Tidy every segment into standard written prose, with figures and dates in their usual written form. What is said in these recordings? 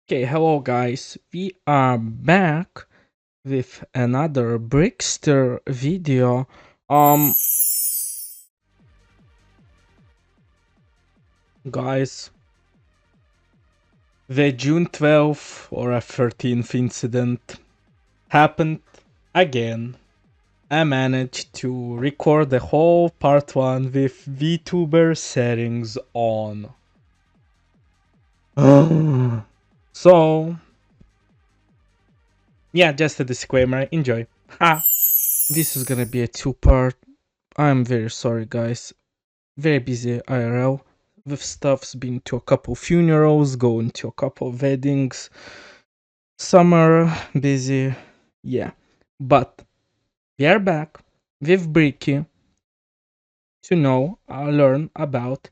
Okay, hello guys. We are back with another Brickster video. Guys, the June 12th or a 13th incident happened again. I managed to record the whole part 1 with VTuber settings on. So, yeah, just a disclaimer. Enjoy. Ha! This is gonna be a two-part. I'm very sorry, guys. Very busy IRL with stuffs. Been to a couple funerals, going to a couple weddings. Summer busy, yeah. But we are back with Bricky to learn about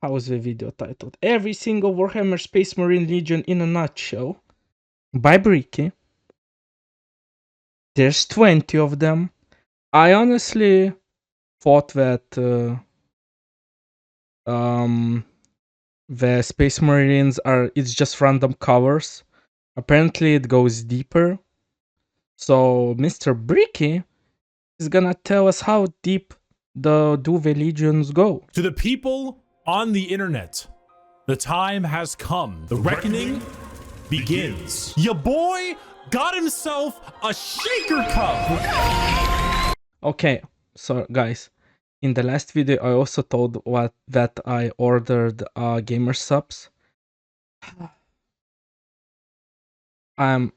how's the video titled? Every single Warhammer Space Marine Legion in a nutshell by Bricky. There's 20 of them. I honestly thought that the Space Marines it's just random covers. Apparently it goes deeper. So Mr. Bricky is gonna tell us how deep the Duve Legions go. To the people on the internet, the time has come. The reckoning begins. Ya boy got himself a shaker cup. Okay, so guys, in the last video I also told that I ordered gamer subs. I'm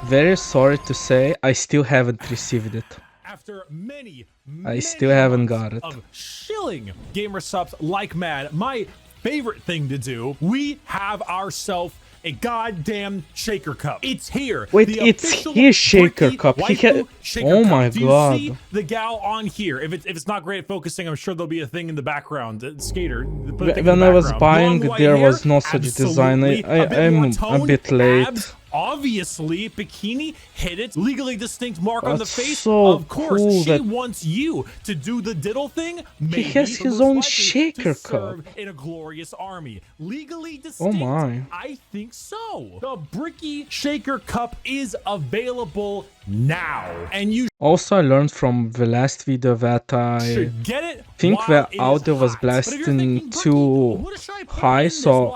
very sorry to say I still haven't received it. After many I still haven't got it. Of shilling gamer subs like mad, my favorite thing to do, we have ourselves a goddamn shaker cup. It's here. Wait, it's his shaker cup. He can. Oh my god! Do you see the gal on here? If it's not great at focusing, I'm sure there'll be a thing in the background. Skater. When I was buying, there was no such design. I'm a bit late. Abs, obviously, bikini, hit it. Legally distinct mark on the face. So of course, cool she wants you to do the diddle thing. Maybe, he has his own shaker cup. In a glorious army. Legally distinct. Oh my. I think so. The Bricky Shaker Cup is available now. And you also, I learned from the last video that I think the audio was blasting too high, so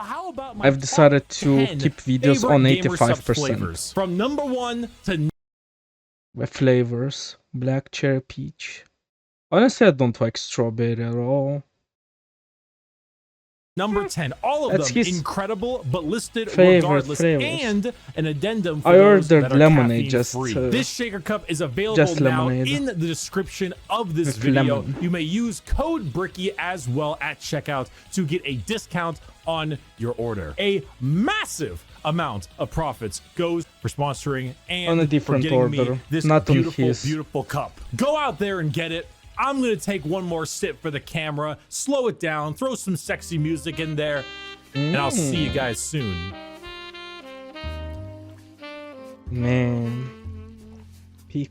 I've decided to keep videos on 85%. From number 1 to the flavors, black cherry peach. Honestly, I don't like strawberry at all. number 10, all of them incredible, but listed regardless, and an addendum for I those ordered that are lemonade, just this shaker cup is available now in the description of this video. You may use code Bricky as well at checkout to get a discount on your order. A massive amount of profits goes for sponsoring and on a different order, this not beautiful, on his. beautiful cup. Go out there and get it. I'm gonna take one more sip for the camera, slow it down, throw some sexy music in there, and I'll see you guys soon. Man, peak.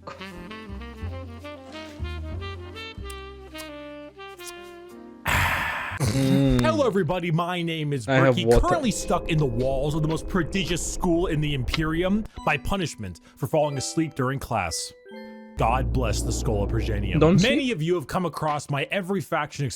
Hello everybody, my name is Bricky, currently stuck in the walls of the most prodigious school in the Imperium by punishment for falling asleep during class. God bless the Skull of Progenium. Many of you have come across my every faction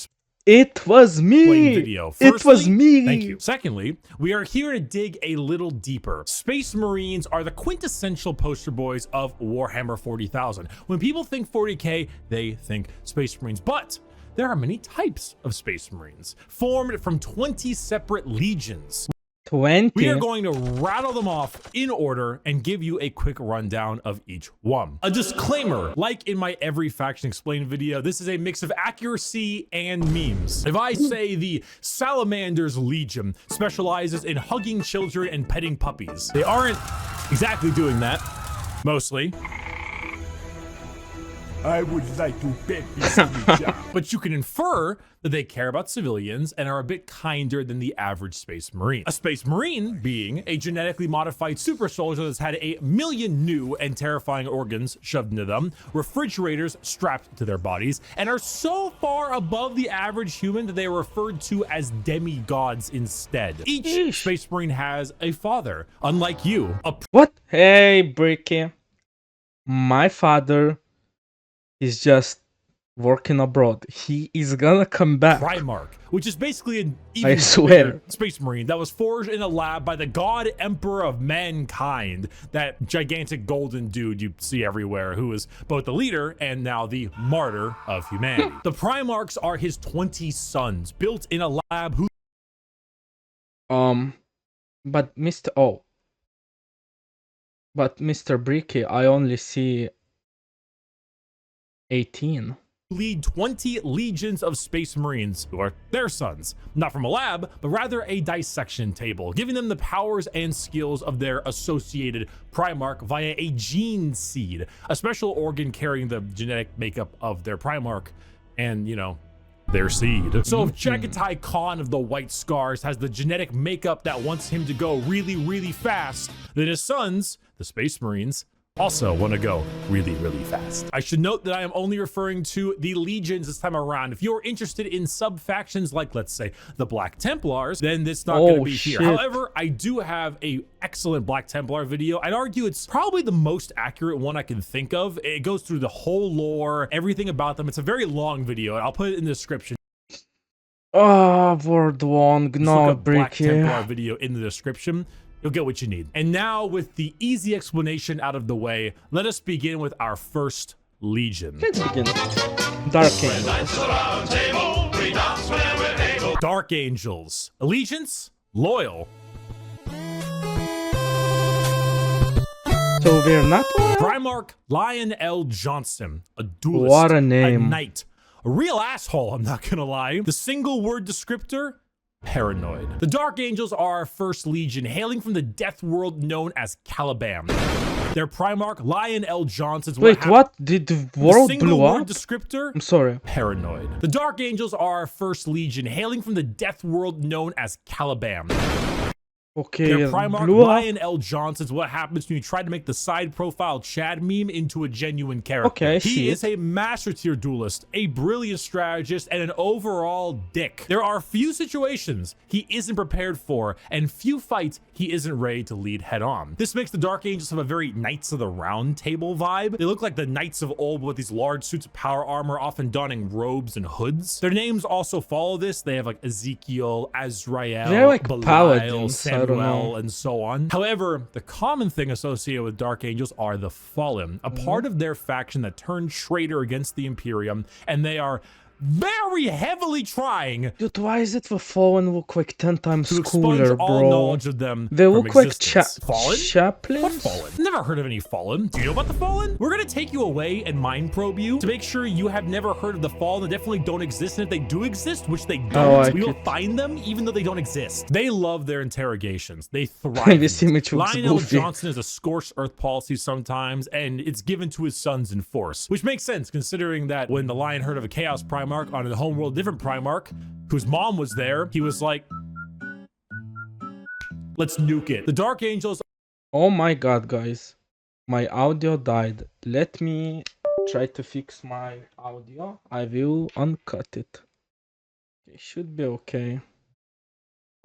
it was me video. Firstly, it was me. Thank you. Secondly, we are here to dig a little deeper. Space Marines are the quintessential poster boys of Warhammer 40,000. When people think 40k, they think Space Marines, but there are many types of Space Marines formed from 20 separate legions. 20. We are going to rattle them off in order and give you a quick rundown of each one. A disclaimer, like in my Every Faction Explained video, this is a mix of accuracy and memes. If I say the Salamander's Legion specializes in hugging children and petting puppies, they aren't exactly doing that, mostly. I would like to bet this silly job. But you can infer that they care about civilians and are a bit kinder than the average Space Marine. A Space Marine being a genetically modified super soldier that's had 1,000,000 new and terrifying organs shoved into them, refrigerators strapped to their bodies, and are so far above the average human that they are referred to as demigods instead. Each Space Marine has a father, unlike you. What? Hey, Bricky. My father is just working abroad. He is gonna come back. Primarch, which is basically an I even swear. bigger Space Marine that was forged in a lab by the God Emperor of Mankind, that gigantic golden dude you see everywhere, who is both the leader and now the martyr of humanity. The Primarchs are his 20 sons, built in a lab who... But Mr. Bricky, I only see 18. lead 20 legions of Space Marines who are their sons, not from a lab, but rather a dissection table, giving them the powers and skills of their associated Primarch via a gene seed, a special organ carrying the genetic makeup of their Primarch and, you know, their seed. So if Chagatai Khan of the White Scars has the genetic makeup that wants him to go really, really fast, then his sons, the Space Marines, also want to go really, really fast. I should note that I am only referring to the legions this time around. If you're interested in sub-factions like, let's say, the Black Templars, then it's not going to be here. However, I do have a excellent Black Templar video. I'd argue it's probably the most accurate one I can think of. It goes through the whole lore, everything about them. It's a very long video, and I'll put it in the description. Oh, word one, no, Black Templar video in the description. You'll get what you need. And now, with the easy explanation out of the way, let us begin with our first legion. Let's begin. Dark Angels. Dark Angels. Allegiance? Loyal. So we're not Primarch Lion L. Johnson, a duelist, what a name. a knight, a real asshole, I'm not gonna lie. The single word descriptor? Paranoid. The Dark Angels are our first legion, hailing from the death world known as Caliban. Their Primarch, Lion L. Johnson's... Wait, what? Did the world blow up? Descriptor? I'm sorry. Paranoid. The Dark Angels are our first legion, hailing from the death world known as Caliban. Okay, Their Primarch, Lion L. Johnson's what happens when you try to make the side profile Chad meme into a genuine character. Okay, he is a master tier duelist, a brilliant strategist, and an overall dick. There are few situations he isn't prepared for, and few fights he isn't ready to lead head on. This makes the Dark Angels have a very Knights of the Round Table vibe. They look like the Knights of old with these large suits of power armor, often donning robes and hoods. Their names also follow this. They have like Ezekiel, Azrael, they're like Belial, paladins, Samuel, and so on. However, the common thing associated with Dark Angels are the Fallen, a part of their faction that turned traitor against the Imperium, and they are very heavily trying, dude, why is it the Fallen look like 10 times to cooler, expunge bro? all knowledge of them. They look like Fallen? chaplains? What Fallen? Never heard of any Fallen. Do you know about the Fallen? We're gonna take you away and mind probe you to make sure you have never heard of the Fallen. They definitely don't exist, and if they do exist, which they don't, we will find them even though they don't exist. They love their interrogations. They thrive. This image looks Lionel goofy. Johnson is a scorched earth policy sometimes, and it's given to his sons in force, which makes sense considering that when the Lion heard of a Chaos Primarch on the homeworld different Primarch, whose mom was there, he was like, let's nuke it. The Dark Angels... Oh my god, guys. My audio died. Let me try to fix my audio. I will uncut it. It should be okay.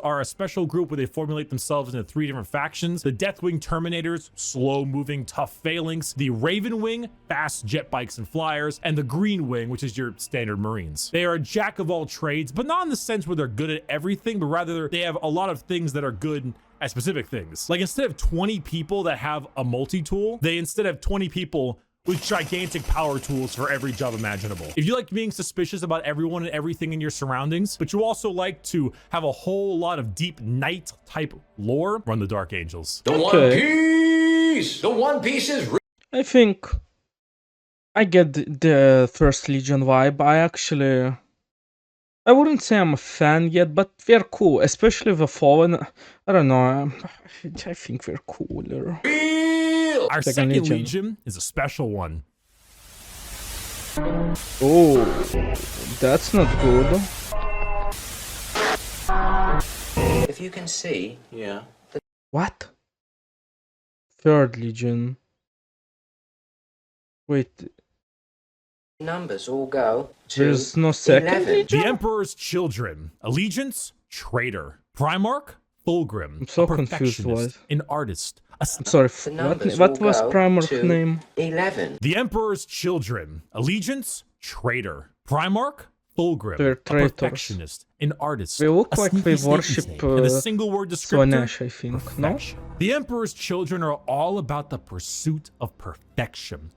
Are a special group where they formulate themselves into 3 different factions. The Deathwing Terminators, slow-moving, tough phalanx. The Raven Wing, fast jet bikes and flyers. And the Green Wing, which is your standard Marines. They are a jack of all trades, but not in the sense where they're good at everything, but rather they have a lot of things that are good at specific things. Like instead of 20 people that have a multi-tool, they instead have 20 people with gigantic power tools for every job imaginable. If you like being suspicious about everyone and everything in your surroundings, but you also like to have a whole lot of deep knight type lore, run the Dark Angels. The One Piece! The One Piece is... I think I get the First Legion vibe. I wouldn't say I'm a fan yet, but they're cool, especially the Fallen. I don't know, I think they're cooler. Our second legion is a special one. Oh, that's not good. If you can see, yeah. What? Third Legion. Wait, Numbers all go to there's no second 11. Legion? The Emperor's Children. Allegiance, traitor. Primarch, Fulgrim. I'm so a confused, perfectionist, what? an artist. I'm sorry, The what numbers what all was go Primarch to name? 11. The Emperor's Children. Allegiance, traitor. Primarch, Fulgrim. They're A traitors. perfectionist, an artist. They look a like sneaky, they sneaky worship snake, and a single word descriptor. Slanesh, I think, no? Perfection. The Emperor's Children are all about the pursuit of perfection.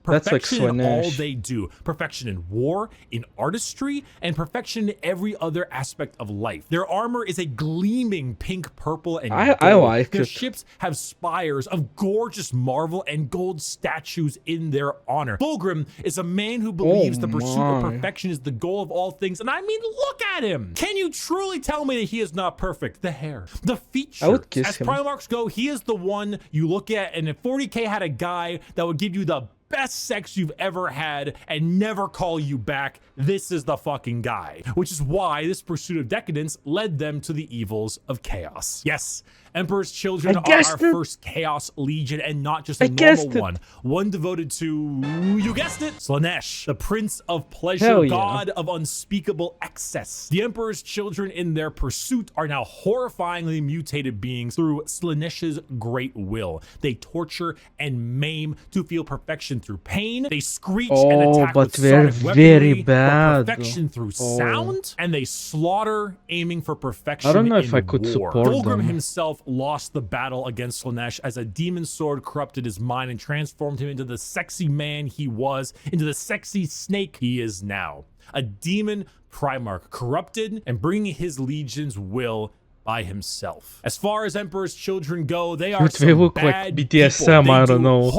That's like Perfection in all Slanesh. they do. Perfection in war, in artistry, and perfection in every other aspect of life. Their armor is a gleaming pink, purple, and I gold. like Their it. ships have spires of gorgeous marble and gold statues in their honor. Fulgrim is a man who believes the pursuit of my. perfection is the goal of all things. And I mean, look at him. Can you truly tell me that he is not perfect? The hair, the features. I would kiss As him. Primarchs go, he is the one you look at, and if 40K had a guy that would give you the best sex you've ever had and never call you back, this is the fucking guy. Which is why this pursuit of decadence led them to the evils of chaos. Yes, Emperor's Children I are guessed our it. first Chaos Legion, and not just a I guessed normal it. one. One devoted to, you guessed it, Slanesh, the Prince of Pleasure, Hell yeah. God of unspeakable excess. The Emperor's Children in their pursuit are now horrifyingly mutated beings through Slanesh's great will. They torture and maim to feel perfection through pain. They screech and Oh, attack but with they're sonic very weaponry, but bad. perfection through Oh. sound, and they slaughter aiming for perfection. I don't know if in I could war. support Fulgrim them. himself lost the battle against Slanesh as a demon sword corrupted his mind and transformed him into the sexy man he was, into the sexy snake he is now. A demon Primarch, corrupted and bringing his legion's will by himself. As far as Emperor's Children go, they are Dude, they some look like bad BDSM, people. They I don't do know.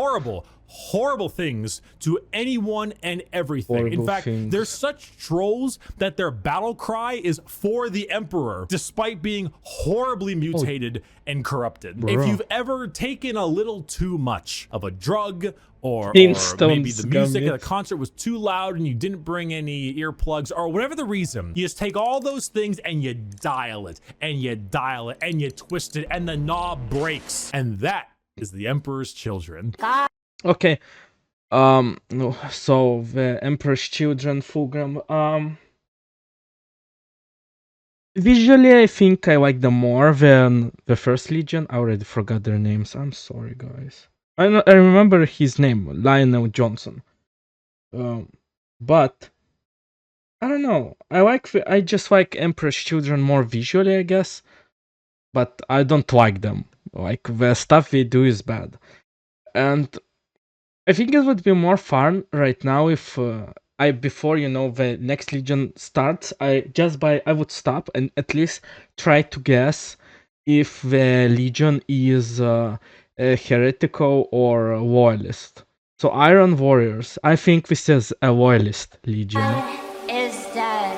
horrible things to anyone and everything. In Horrible fact, things. they're such trolls that their battle cry is for the Emperor, despite being horribly mutated and corrupted. If Bruh. you've ever taken a little too much of a drug, or Flintstones maybe the music at gummies. the concert was too loud and you didn't bring any earplugs, or whatever the reason, you just take all those things and you dial it and you dial it and you twist it and the knob breaks. And that is the Emperor's Children. Okay. No, so the Emperor's Children, Fulgrim. Visually, I think I like them more than the First Legion. I already forgot their names. I'm sorry, guys. I remember his name, Lionel Johnson. But I don't know. I just like Emperor's Children more visually, I guess. But I don't like them. Like the stuff they do is bad, and I think it would be more fun right now if before the next Legion starts, I would stop and at least try to guess if the Legion is a heretical or a loyalist. So Iron Warriors, I think this is a loyalist Legion. Is dead.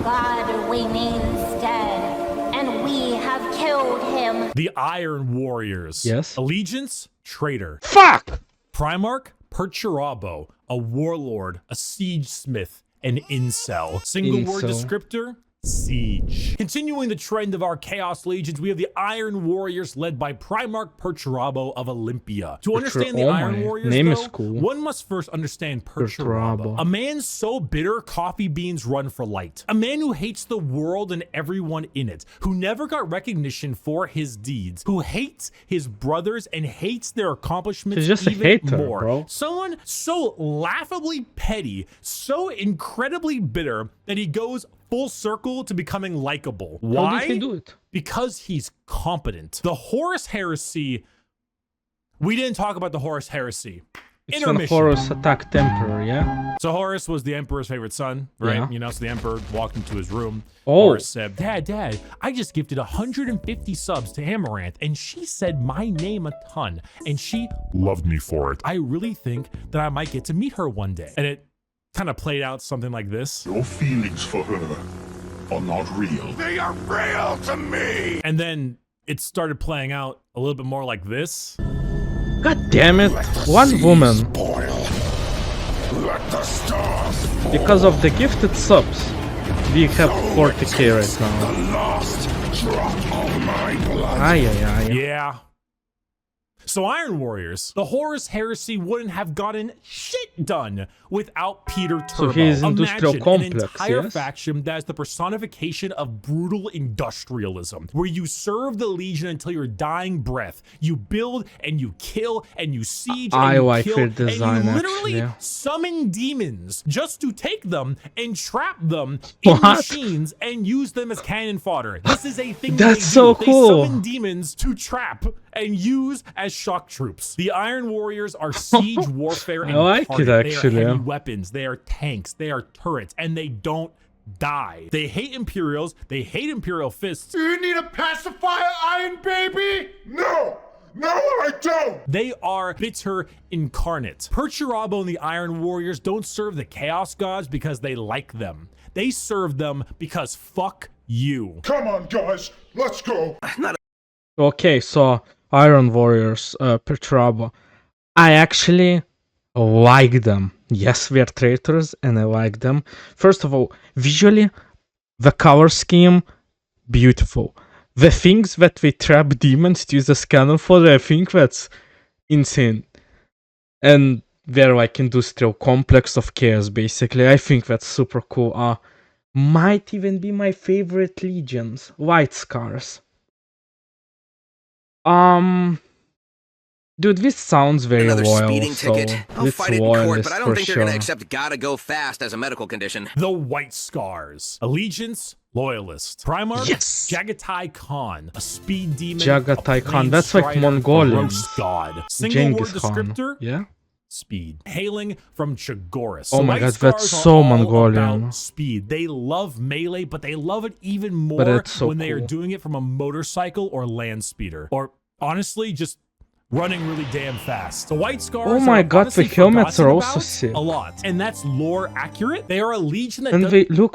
God remains dead, and we have killed him. The Iron Warriors. Yes. Allegiance, traitor. Fuck! Primarch, Perturabo, a warlord, a siege smith, an incel. Single word Incel. descriptor, siege. Continuing the trend of our Chaos Legions, we have the Iron Warriors led by Primarch Perturabo of Olympia. To understand the oh Iron my, Warriors, name though, is cool. one must first understand Perturabo. Perturabo. A man so bitter, coffee beans run for light. A man who hates the world and everyone in it, who never got recognition for his deeds, who hates his brothers and hates their accomplishments He's just a even hater, more. bro. Someone so laughably petty, so incredibly bitter that he goes full circle to becoming likable. Why? How did he do it? Because he's competent. The Horus Heresy. We didn't talk about the Horus Heresy. It's when Intermission. Horus attacked Emperor, yeah? So Horus was the Emperor's favorite son, right? Yeah. So the Emperor walked into his room. Oh. Horus said, Dad, I just gifted 150 subs to Amaranth, and she said my name a ton, and she loved me for it. I really think that I might get to meet her one day. And it kind of played out something like this. Your feelings for her are not real. They are real to me! And then it started playing out a little bit more like this. God damn it! One woman. Boil. Let the stars fall. Because of the gifted subs, we have 40k right now. The last drop of my blood. Ay, ay, ay. Yeah. So Iron Warriors, the Horus Heresy wouldn't have gotten shit done without Peter Turbo. So he is industrial Imagine complex, an entire yes? faction that is the personification of brutal industrialism, where you serve the Legion until your dying breath. You build and you kill and you siege and I you like kill their and design, you literally actually. summon demons just to take them and trap them in What? machines and use them as cannon fodder. This is a thing That's they so do. cool. They summon demons to trap and use as shock troops. The Iron Warriors are siege warfare I like it, incarnate. actually. They are heavy weapons, they are tanks, they are turrets, and they don't die. They hate Imperials, they hate Imperial Fists. Do you need a pacifier, Iron Baby? No! No, I don't! They are bitter incarnate. Perturabo and the Iron Warriors don't serve the Chaos Gods because they like them. They serve them because fuck you. Come on, guys, let's go. Okay, so Iron Warriors, Perturabo. I actually like them. Yes, we are traitors, and I like them. First of all, visually, the color scheme, beautiful. The things that we trap demons to use as cannon fodder, I think that's insane. And they're like industrial complex of chaos, basically. I think that's super cool. Might even be my favorite legions, White Scars. Dude, this sounds very Another loyal, speeding so ticket. I'll it's fight it in court, loyalist but I for don't think they're gonna sure. accept gotta go fast as a medical condition. The White Scars. Allegiance, Loyalist. Primarch, Yes! Jagatai Khan. A speed demon. Jagatai a Khan, plain that's like strider, Mongolian. a roast god. Single word Genghis Khan. descriptor, Yeah? speed. Hailing from Chagoris. Oh The my White God, that's Scars are so all Mongolian. about speed. They love melee, but they love it even more But it's so when they are cool. doing it from a motorcycle or land speeder. Or honestly, just running really damn fast. The White Scars Oh my are God, honestly the helmets forgotten are also about sick. a lot. And that's lore accurate. They are a legion that And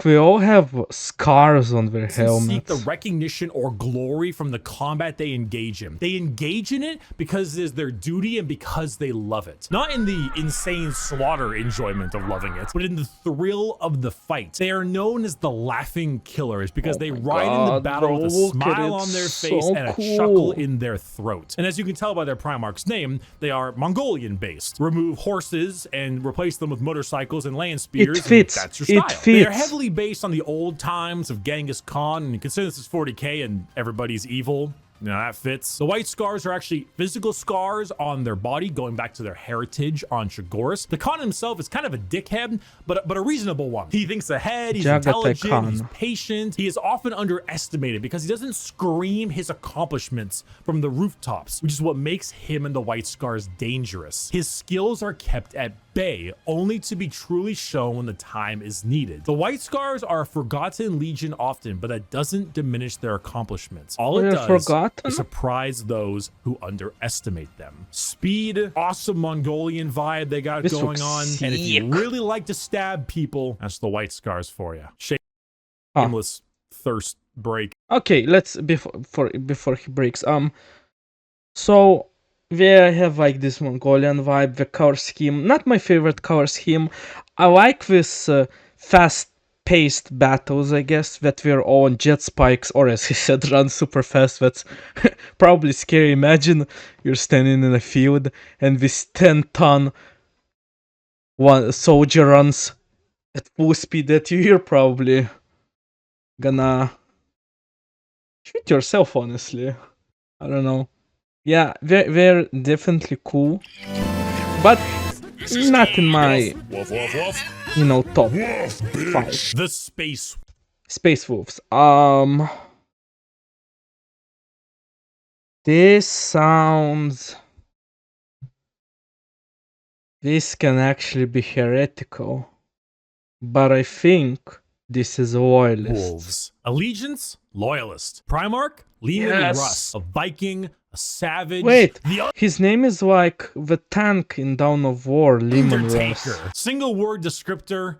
we all have scars on their doesn't seek helmets. the recognition or glory from the combat they engage in. They engage in it because it is their duty and because they love it. Not in the insane slaughter enjoyment of loving it, but in the thrill of the fight. They are known as the laughing killers because they ride in the God, battle bro, with a look at smile it, on their so face and a cool. chuckle in their throat. And as you can tell by their Primarch's name, they are Mongolian based. Remove horses and replace them with motorcycles and land spears. fits. And that's your It style. They are fits. heavily based on the old times of Genghis Khan, and you consider this is 40k and everybody's evil. You know, that fits. The White Scars are actually physical scars on their body, going back to their heritage on Chagoris. The Khan himself is kind of a dickhead, but a reasonable one. He thinks ahead, he's Jagatai intelligent, Khan. he's patient. He is often underestimated because he doesn't scream his accomplishments from the rooftops, which is what makes him and the White Scars dangerous. His skills are kept at bay, only to be truly shown when the time is needed. The White Scars are a forgotten legion often, but that doesn't diminish their accomplishments. All it They're does forgotten? is surprise those who underestimate them. Speed, awesome Mongolian vibe they got This going looks on. And if you sick. really like to stab people, that's the White Scars for you. Huh. Shameless thirst break. Okay, let's before he breaks. So we have like this Mongolian vibe, the color scheme. Not my favorite color scheme. I like this fast-paced battles, I guess, that we're all on jet spikes, or as he said, run super fast. That's probably scary. Imagine you're standing in a field and this 10-ton one soldier runs at full speed at you. You're probably gonna shoot yourself, honestly. I don't know. Yeah, they're definitely cool, but not in my, Woof, woof, woof. you know, top Wolf, 5. bitch. The Space. Space Wolves. This sounds. This can actually be heretical, but I think this is a loyalist. Wolves. Allegiance, loyalist. Primarch, Leman Yes. Russ. A Viking, a savage. Wait, The his name is like the tank in Dawn of War, Lehman Undertaker. Russ. Single word descriptor.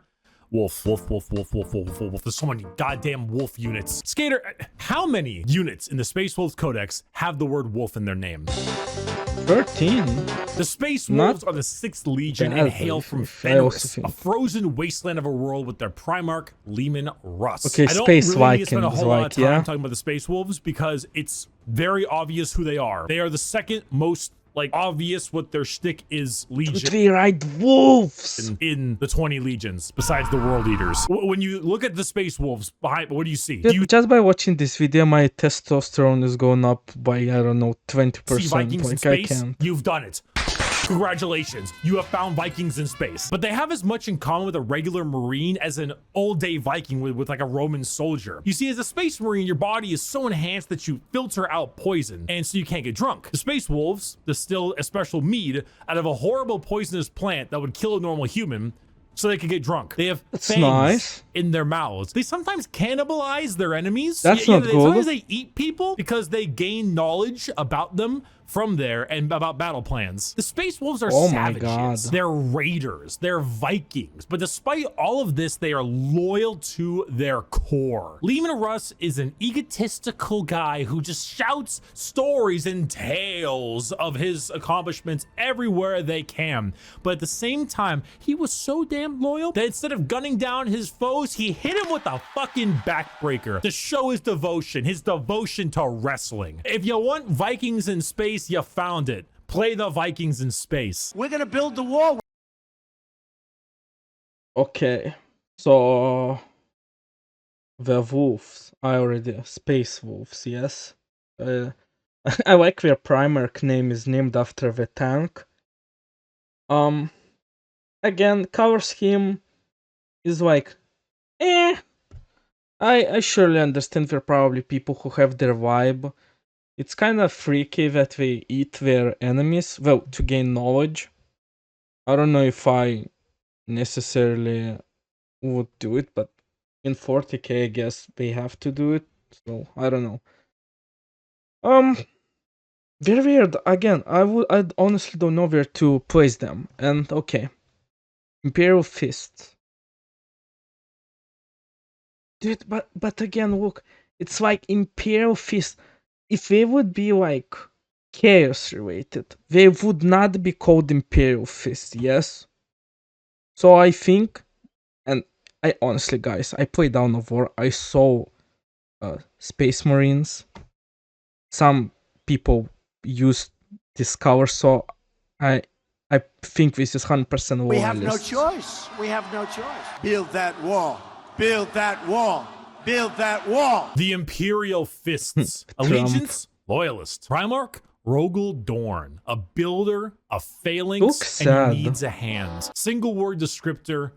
Wolf. There's so many goddamn wolf units. Skater, how many units in the Space Wolves Codex have the word wolf in their name? 13. The Space Not Wolves are the 6th Legion bad, and hail from I also Fenris, think. a frozen wasteland of a world with their Primarch, Leman Russ. Okay, I don't Space really need to spend a Vikings, whole lot of like, time yeah. talking about the Space Wolves because it's very obvious who they are. They are the second most like obvious what their shtick is Legion We ride wolves. in the 20 legions besides the World Eaters. When you look at the Space Wolves behind, what do you see? Do you Just by watching this video, my testosterone is going up by, I don't know, 20%. see Vikings in Like, I space? can't. You've done it. Congratulations, you have found Vikings in space. But they have as much in common with a regular Marine as an all-day Viking with like a Roman soldier. You see, as a Space Marine, your body is so enhanced that you filter out poison, and so you can't get drunk. The Space Wolves distill a special mead out of a horrible poisonous plant that would kill a normal human, so they can get drunk. They have That's fangs nice. in their mouths. They sometimes cannibalize their enemies. That's not good. Sometimes they eat people because they gain knowledge about them from there and about battle plans. The Space Wolves are Oh my savages. God. They're raiders. They're Vikings. But despite all of this, they are loyal to their core. Leman Russ is an egotistical guy who just shouts stories and tales of his accomplishments everywhere they can. But at the same time, he was so damn loyal that instead of gunning down his foes, he hit him with a fucking backbreaker to show his devotion to wrestling. If you want Vikings in space, you found it. Play the Vikings in space. We're gonna build the wall. Okay, so the wolves. I already space wolves. Yes. I like their Primarch name is named after the tank. Again, color scheme is like, I surely understand there are probably people who have their vibe. It's kind of freaky that they eat their enemies, well, to gain knowledge. I don't know if I necessarily would do it, but in 40k, I guess they have to do it. So I don't know. Very weird. Again, I honestly don't know where to place them. And okay, Imperial Fists. Dude, but again, look, it's like Imperial Fist. If they would be like chaos related, they would not be called Imperial Fist, yes? So I think, and I honestly, guys, I played Dawn of War. I saw Space Marines. Some people use this color, so I think this is 100% We have no loyalist. choice. We have no choice. Build that wall. Build that wall. Build that wall. The Imperial Fists. Allegiance, loyalist. Primarch, Rogel Dorn. A builder, a phalanx, Looks and sad. needs a hand. Single word descriptor,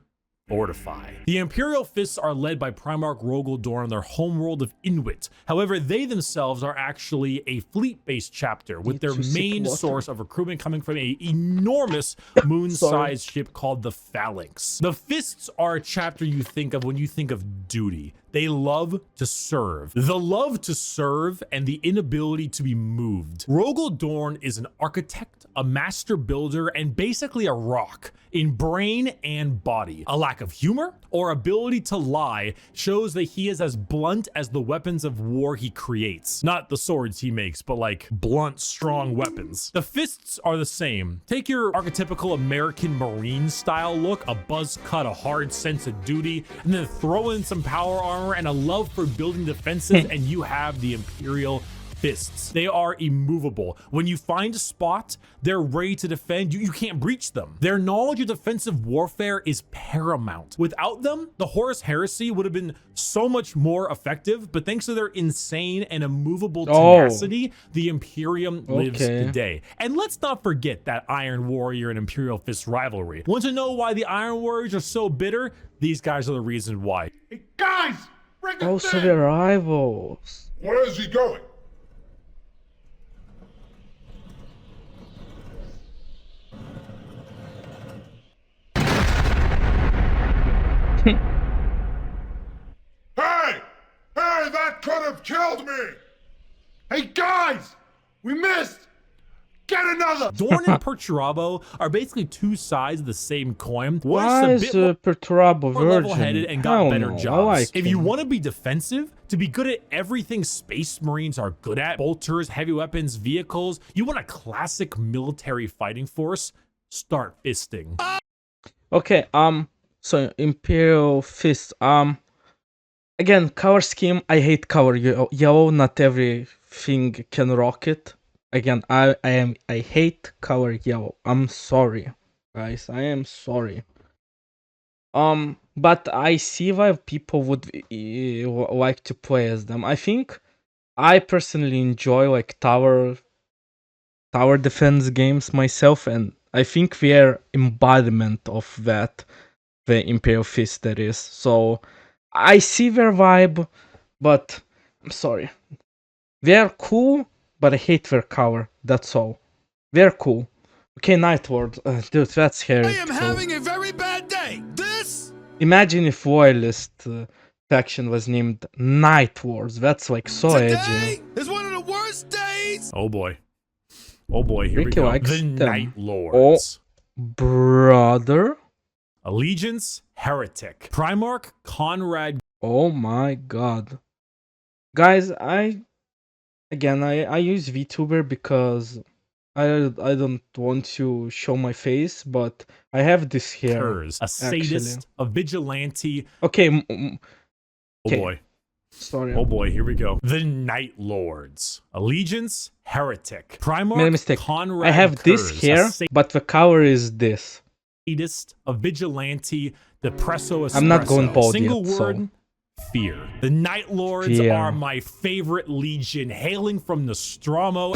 fortify. The Imperial Fists are led by Primarch Rogel Dorn on their homeworld of Inuit. However, they themselves are actually a fleet-based chapter with their to sip main water. source of recruitment coming from an enormous moon-sized ship called the Phalanx. The Fists are a chapter you think of when you think of duty. They love to serve. The love to serve and the inability to be moved. Rogel Dorn is an architect, a master builder, and basically a rock in brain and body. A lack of humor or ability to lie shows that he is as blunt as the weapons of war he creates. Not the swords he makes, but like blunt, strong weapons. The Fists are the same. Take your archetypical American Marine style look, a buzz cut, a hard sense of duty, and then throw in some power armor and a love for building defenses, and you have the Imperial Fists. They are immovable. When you find a spot, they're ready to defend. You can't breach them. Their knowledge of defensive warfare is paramount. Without them, the Horus Heresy would have been so much more effective, but thanks to their insane and immovable tenacity, the Imperium lives today. And let's not forget that Iron Warrior and Imperial Fist rivalry. Want to know why the Iron Warriors are so bitter? These guys are the reason why. Hey, guys! Bring the Also, thing! they're rivals. Where is he going? Hey! Hey, that could have killed me! Hey, guys! We missed! Get another! Dorn and Perturabo are basically two sides of the same coin. One Why is is a bit Perturabo more level-headed virgin? and got Hell better no, I jobs. like If you him. want to be defensive, to be good at everything Space Marines are good at, bolters, heavy weapons, vehicles, you want a classic military fighting force, start fisting. Okay, so Imperial Fists, again, color scheme, I hate color yellow, not everything can rock it. Again, I hate color yellow. I'm sorry, guys, I am sorry. But I see why people would like to play as them. I think I personally enjoy like tower defense games myself, and I think we are embodiment of that, the Imperial Fist that is. So I see their vibe, but I'm sorry. They're cool, but I hate their color. That's all. They're cool. Okay, Night Lord. Dude, that's I scary. am having a very bad day. Imagine if Royalist faction was named Night Wars. That's like so edgy. is one of the worst days. Oh boy. Oh boy, here we Ricky go. likes The them. Night Lords. Brother. Allegiance, Heretic. Primarch, Conrad. Oh my god. Guys, I use VTuber because I don't want to show my face, but I have this here. Kurz, a sadist, a vigilante. Okay, Oh okay. boy. Sorry. Oh boy, here we go. The Night Lords. Allegiance, Heretic. Primarch, Made a mistake. Conrad I have this Kurz, here, a but the color is this. sadist, a vigilante, the presso espresso. I'm not going bald Single yet, word, so. fear. The Night Lords Fear. are my favorite legion, hailing from Nostromo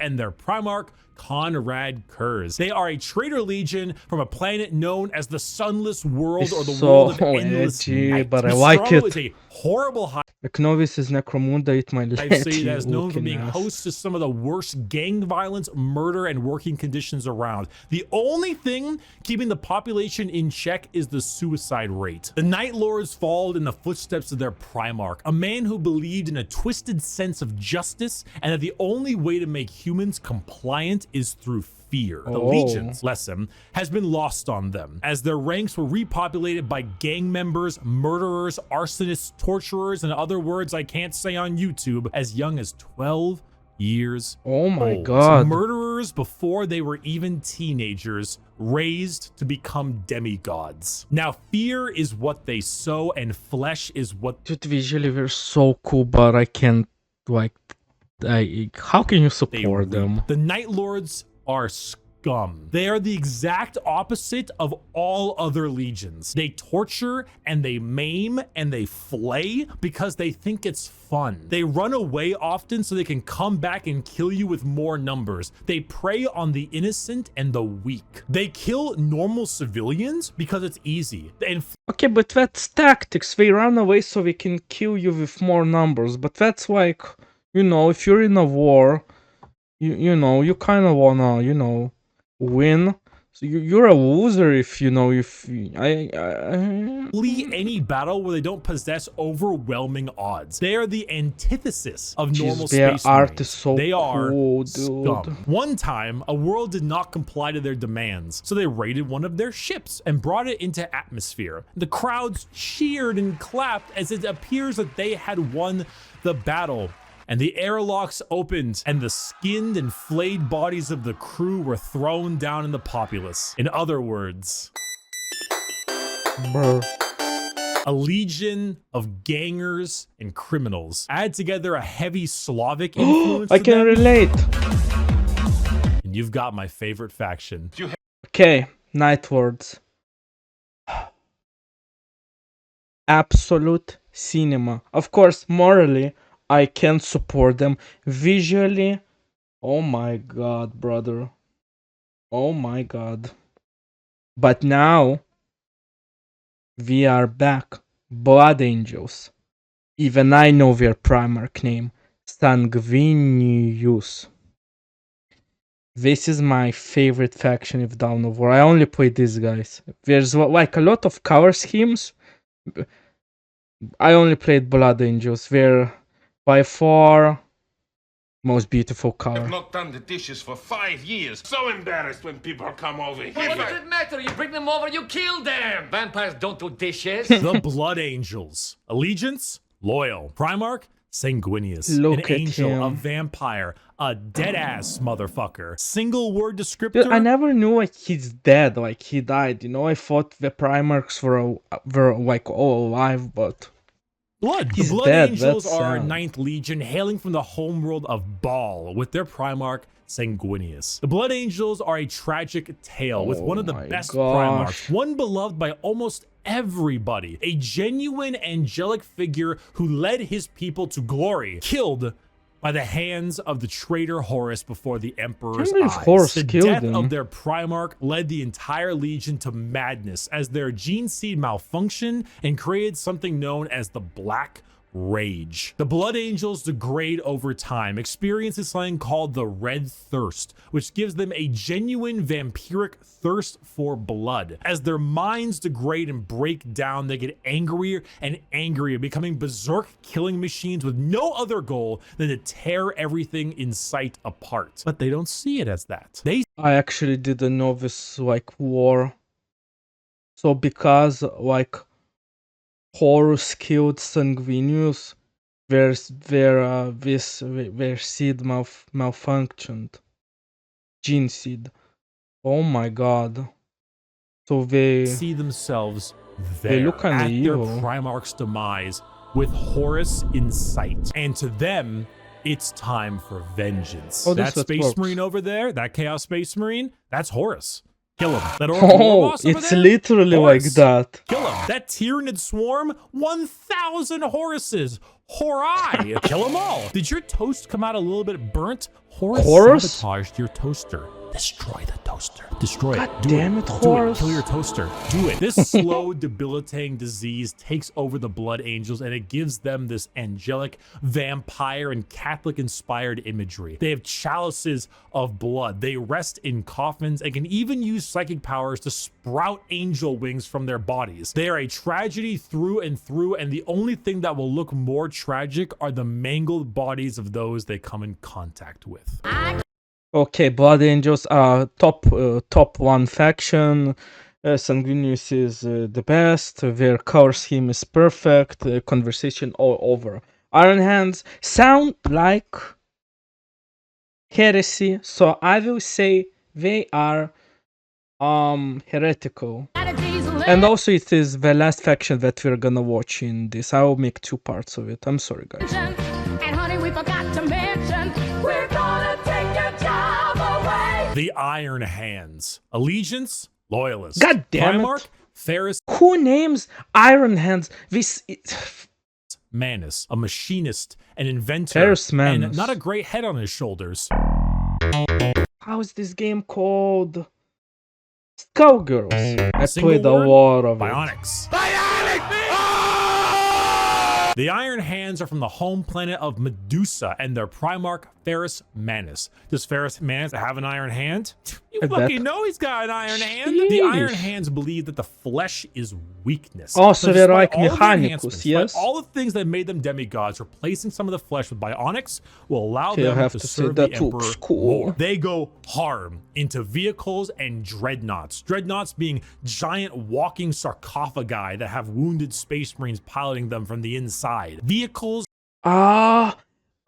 and their Primarch, Conrad Kurz. They are a traitor legion from a planet known as the Sunless World, or the It's world of so endless edgy, night. but I like Nostromo it. is a horrible Eknovis is Necromunda, eat my I've leg. seen that is known for looking being ass. host to some of the worst gang violence, murder, and working conditions around. The only thing keeping the population in check is the suicide rate. The Night Lords followed in the footsteps of their Primarch, a man who believed in a twisted sense of justice and that the only way to make humans compliant is through fear. The Legion's lesson has been lost on them, as their ranks were repopulated by gang members, murderers, arsonists, torturers, and other words I can't say on YouTube, as young as 12 years Oh my old. god. Murderers before they were even teenagers, raised to become demigods. Now, fear is what they sow, and flesh is what Dude, visually they're so cool, but I can't, like, how can you they support reap. them? The Night Lords are scum. They are the exact opposite of all other legions. They torture and they maim and they flay because they think it's fun. They run away often so they can come back and kill you with more numbers. They prey on the innocent and the weak. They kill normal civilians because it's easy. And Okay, but that's tactics. They run away so they can kill you with more numbers. But that's like, you know, if you're in a war, you know, you kind of wanna, you know, win. So you're a loser if you know if flee any battle where they don't possess overwhelming odds. They are the antithesis of normal their space art marines. is so They are cool, scum. dude. One time, a world did not comply to their demands, so they raided one of their ships and brought it into atmosphere. The crowds cheered and clapped as it appears that they had won the battle. And the airlocks opened, and the skinned and flayed bodies of the crew were thrown down in the populace. In other words, Bro. a legion of gangers and criminals. Add together a heavy Slavic influence I to can them, relate. and you've got my favorite faction. Okay, Night Lords. Absolute cinema. Of course, morally, I can support them. Visually, oh my god, brother. Oh my god. But now, we are back. Blood Angels. Even I know their Primarch name. Sanguinius. This is my favorite faction of Dawn of War. I only play these guys. There's like a lot of color schemes. I only played Blood Angels. They're by far Most beautiful color. I've not done the dishes for 5 years. So embarrassed when people come over here. What does it matter? You bring them over, you kill them. Vampires don't do dishes. The Blood Angels. Allegiance, loyal. Primarch, sanguineous. Look An at angel, him. a vampire, a dead-ass motherfucker. Single word Dude, descriptor. I never knew like he's dead, like he died. You know, I thought the Primarchs were like all alive, but Blood. He's The Blood dead, Angels that's are sad. 9th Legion, hailing from the homeworld of Baal, with their Primarch, Sanguinius. The Blood Angels are a tragic tale with one of the my best gosh. Primarchs, one beloved by almost everybody, a genuine angelic figure who led his people to glory, killed by the hands of the traitor Horus before the Emperor's believe eyes. Horus The killed death him. of their Primarch led the entire Legion to madness as their gene seed malfunctioned and created something known as the Black Rage. The Blood Angels degrade over time, experiencing something called the Red Thirst, which gives them a genuine vampiric thirst for blood. As their minds degrade and break down, they get angrier and angrier, becoming berserk killing machines with no other goal than to tear everything in sight apart. But they don't see it as that. They I actually didn't know this like war. So because like Horus killed Sanguinius, their seed malfunctioned. Gene seed. Oh my god. So they see themselves They there look kinda at evil. their Primarch's demise with Horus in sight. And to them, it's time for vengeance. Oh, That this what Space works. Marine over there, that Chaos Space Marine, that's Horus. Kill him. That Orc War Oh, boss over it's there, literally like Horus. that. Kill him. That Tyranid swarm, 1,000 Horuses. Horai. Kill them all. Did your toast come out a little bit burnt? Horus? Sabotaged your toaster. Destroy the toaster. Destroy God it. Do damn it. it, Do it. Horus. Kill your toaster. Do it. This slow, debilitating disease takes over the Blood Angels and it gives them this angelic, vampire, and Catholic-inspired imagery. They have chalices of blood. They rest in coffins and can even use psychic powers to sprout angel wings from their bodies. They are a tragedy through and through, and the only thing that will look more tragic are the mangled bodies of those they come in contact with. Okay, Blood Angels are top one faction. Sanguinius is the best. Their color scheme is perfect. Conversation all over. Iron Hands sound like heresy, so I will say they are heretical. And also it is the last faction that we're gonna watch in this. I will make 2 parts of it. I'm sorry guys. And honey, we forgot to mention, we're gonna take your job away. The Iron Hands. Allegiance, loyalist. God damn it. Primarch, Ferris Who names Iron Hands? This Manus, a machinist, an inventor, Ferris and Manus. not a great head on his shoulders. How is this game called? Skullgirls. I Single played a word, lot of it. Bionics. The Iron Hands are from the home planet of Medusa and their Primarch, Ferris Manus. Does Ferris Manus have an iron hand? You I fucking bet. know he's got an iron hand. The Iron Sheesh. Hands believe that the flesh is weakness. Oh, so they're despite like all of the Mechanicus, enhancements, despite yes? all the things that made them demigods, replacing some of the flesh with bionics will allow Okay, I them have to to say serve the that Emperor looks cool. more. They go hard into vehicles and dreadnoughts. Dreadnoughts being giant walking sarcophagi that have wounded space marines piloting them from the inside. Vehicles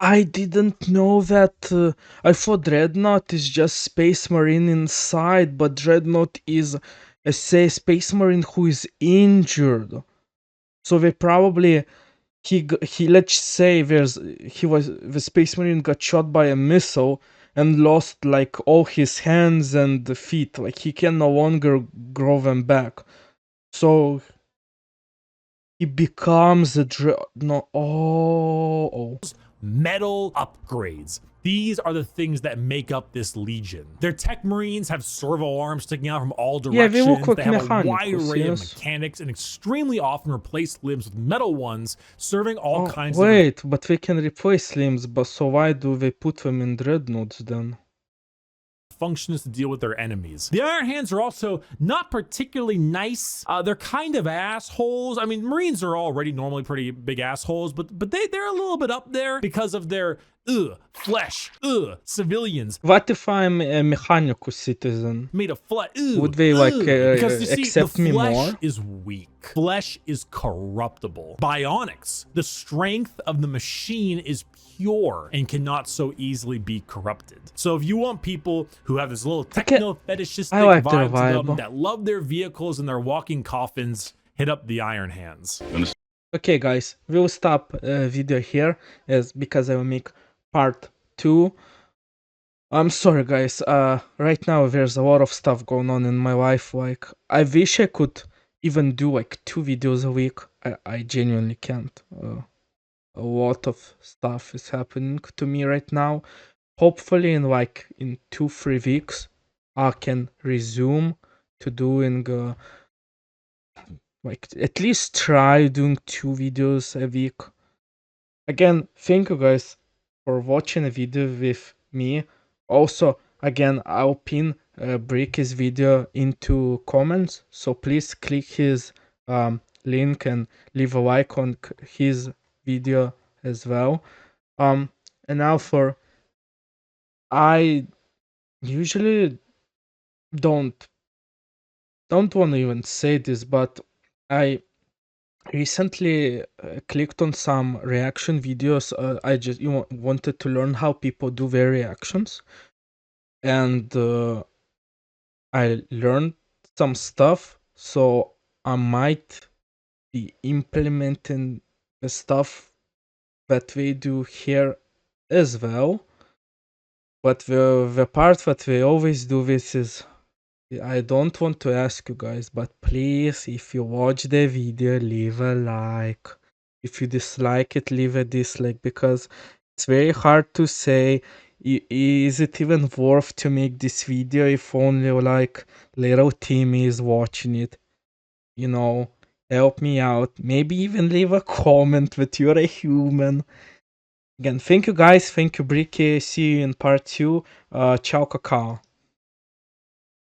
I didn't know that. I thought Dreadnought is just Space Marine inside, but Dreadnought is a Space Marine who is injured. So they probably he let's say the Space Marine got shot by a missile and lost like all his hands and feet. Like he can no longer grow them back. So he becomes a no. Oh. metal upgrades. These are the things that make up this legion. Their tech marines have servo arms sticking out from all Yeah, directions. they look like They have a wide Mechanicus, array of yes. mechanics and extremely often replace limbs with metal ones, serving all kinds of Wait, but we can replace limbs, but so why do they put them in dreadnoughts then? functions to deal with their enemies. The Iron Hands are also not particularly nice. They're kind of assholes. I mean, Marines are already normally pretty big assholes, but they're a little bit up there because of their ugh, flesh, ugh, civilians What if I'm a mechanical citizen? made of flesh. Ugh, Would they like because you see, the accept me flesh more? is weak. Flesh is corruptible. Bionics, the strength of the machine is pure and cannot so easily be corrupted. So if you want people who have this little techno fetishistic I like their vibe to them, vibe. that love their vehicles and their walking coffins, hit up the Iron Hands. Okay, guys, we'll stop video here as because I will make part 2. I'm sorry, guys. Right now there's a lot of stuff going on in my life. Like, I wish I could even do like 2 videos a week. I genuinely can't. A lot of stuff is happening to me right now. Hopefully, in 2-3 weeks, I can resume to doing like at least try doing 2 videos a week. Again, thank you guys for watching a video with me. Also, again, I'll pin Bricky's video into comments, so please click his link and leave a like on his video as well. And now I usually don't want to even say this, but I recently clicked on some reaction videos. I just wanted to learn how people do their reactions, and I learned some stuff, so I might be implementing the stuff that we do here as well. But the part that we always do this is, I don't want to ask you guys, but please, if you watch the video, leave a like. If you dislike it, leave a dislike, because it's very hard to say, is it even worth to make this video if only like little Timmy is watching it? You know, help me out. Maybe even leave a comment that you're a human. Again, thank you guys. Thank you, Bricky. See you in part 2. Ciao, cacao.